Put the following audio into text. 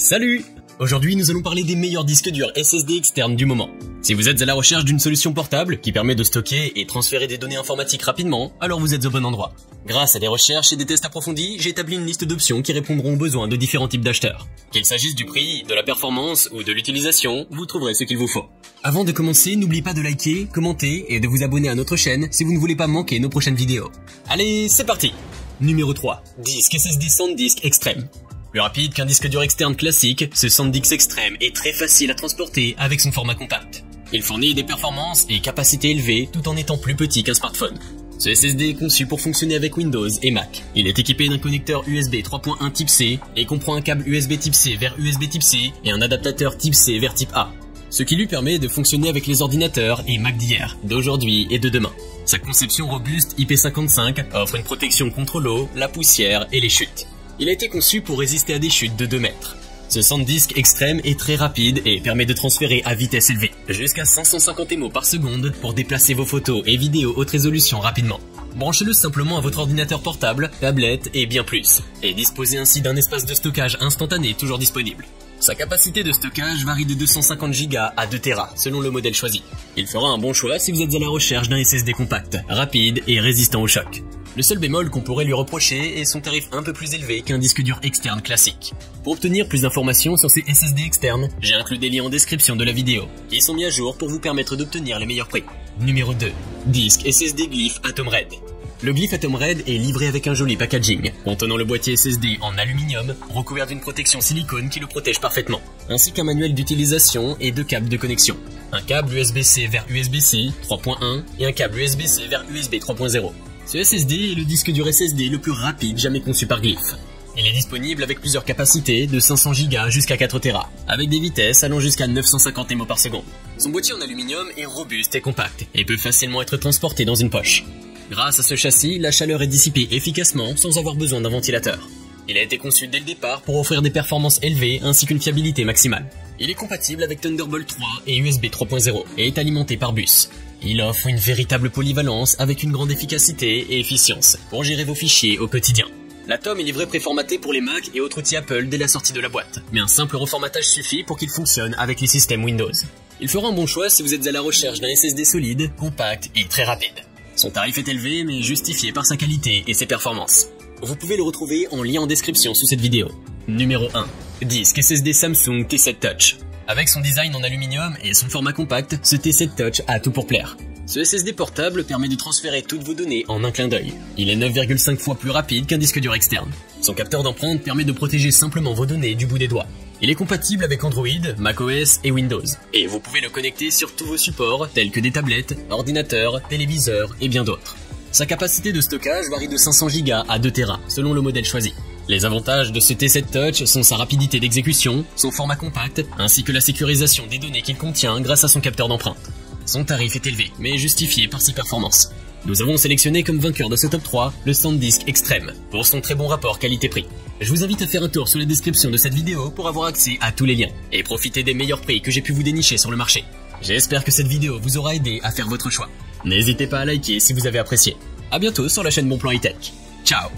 Salut! Aujourd'hui, nous allons parler des meilleurs disques durs SSD externes du moment. Si vous êtes à la recherche d'une solution portable qui permet de stocker et transférer des données informatiques rapidement, alors vous êtes au bon endroit. Grâce à des recherches et des tests approfondis, j'ai établi une liste d'options qui répondront aux besoins de différents types d'acheteurs. Qu'il s'agisse du prix, de la performance ou de l'utilisation, vous trouverez ce qu'il vous faut. Avant de commencer, n'oubliez pas de liker, commenter et de vous abonner à notre chaîne si vous ne voulez pas manquer nos prochaines vidéos. Allez, c'est parti! Numéro 3. Disque SSD SanDisk Extreme. Plus rapide qu'un disque dur externe classique, ce SanDisk Extreme est très facile à transporter avec son format compact. Il fournit des performances et capacités élevées tout en étant plus petit qu'un smartphone. Ce SSD est conçu pour fonctionner avec Windows et Mac. Il est équipé d'un connecteur USB 3.1 Type C et comprend un câble USB Type C vers USB Type C et un adaptateur Type C vers Type A. Ce qui lui permet de fonctionner avec les ordinateurs et Mac d'hier, d'aujourd'hui et de demain. Sa conception robuste IP55 offre une protection contre l'eau, la poussière et les chutes. Il a été conçu pour résister à des chutes de 2 mètres. Ce SanDisk Extreme est très rapide et permet de transférer à vitesse élevée, jusqu'à 550 MO par seconde pour déplacer vos photos et vidéos haute résolution rapidement. Branchez-le simplement à votre ordinateur portable, tablette et bien plus, et disposez ainsi d'un espace de stockage instantané toujours disponible. Sa capacité de stockage varie de 250 Go à 2 Tera selon le modèle choisi. Il fera un bon choix si vous êtes à la recherche d'un SSD compact, rapide et résistant au choc. Le seul bémol qu'on pourrait lui reprocher est son tarif un peu plus élevé qu'un disque dur externe classique. Pour obtenir plus d'informations sur ces SSD externes, j'ai inclus des liens en description de la vidéo, qui sont mis à jour pour vous permettre d'obtenir les meilleurs prix. Numéro 2. Disque SSD Glyph Atom Red. Le Glyph Atom Red est livré avec un joli packaging, contenant le boîtier SSD en aluminium, recouvert d'une protection silicone qui le protège parfaitement, ainsi qu'un manuel d'utilisation et 2 câbles de connexion. Un câble USB-C vers USB-C 3.1 et un câble USB-C vers USB 3.0. Ce SSD est le disque dur SSD le plus rapide jamais conçu par Glyph. Il est disponible avec plusieurs capacités de 500 Go jusqu'à 4 Tera, avec des vitesses allant jusqu'à 950 MO par seconde. Son boîtier en aluminium est robuste et compact, et peut facilement être transporté dans une poche. Grâce à ce châssis, la chaleur est dissipée efficacement sans avoir besoin d'un ventilateur. Il a été conçu dès le départ pour offrir des performances élevées ainsi qu'une fiabilité maximale. Il est compatible avec Thunderbolt 3 et USB 3.0 et est alimenté par bus. Il offre une véritable polyvalence avec une grande efficacité et efficience pour gérer vos fichiers au quotidien. L'Atom est livré préformaté pour les Mac et autres outils Apple dès la sortie de la boîte, mais un simple reformatage suffit pour qu'il fonctionne avec les systèmes Windows. Il fera un bon choix si vous êtes à la recherche d'un SSD solide, compact et très rapide. Son tarif est élevé mais justifié par sa qualité et ses performances. Vous pouvez le retrouver en lien en description sous cette vidéo. Numéro 1. Disque SSD Samsung T7 Touch. Avec son design en aluminium et son format compact, ce T7 Touch a tout pour plaire. Ce SSD portable permet de transférer toutes vos données en un clin d'œil. Il est 9,5 fois plus rapide qu'un disque dur externe. Son capteur d'empreinte permet de protéger simplement vos données du bout des doigts. Il est compatible avec Android, macOS et Windows. Et vous pouvez le connecter sur tous vos supports tels que des tablettes, ordinateurs, téléviseurs et bien d'autres. Sa capacité de stockage varie de 500 Go à 2 Tera selon le modèle choisi. Les avantages de ce T7 Touch sont sa rapidité d'exécution, son format compact, ainsi que la sécurisation des données qu'il contient grâce à son capteur d'empreinte. Son tarif est élevé, mais justifié par ses performances. Nous avons sélectionné comme vainqueur de ce top 3 le SanDisk Extreme, pour son très bon rapport qualité-prix. Je vous invite à faire un tour sur la description de cette vidéo pour avoir accès à tous les liens, et profiter des meilleurs prix que j'ai pu vous dénicher sur le marché. J'espère que cette vidéo vous aura aidé à faire votre choix. N'hésitez pas à liker si vous avez apprécié. A bientôt sur la chaîne Bonplan High Tech. Ciao!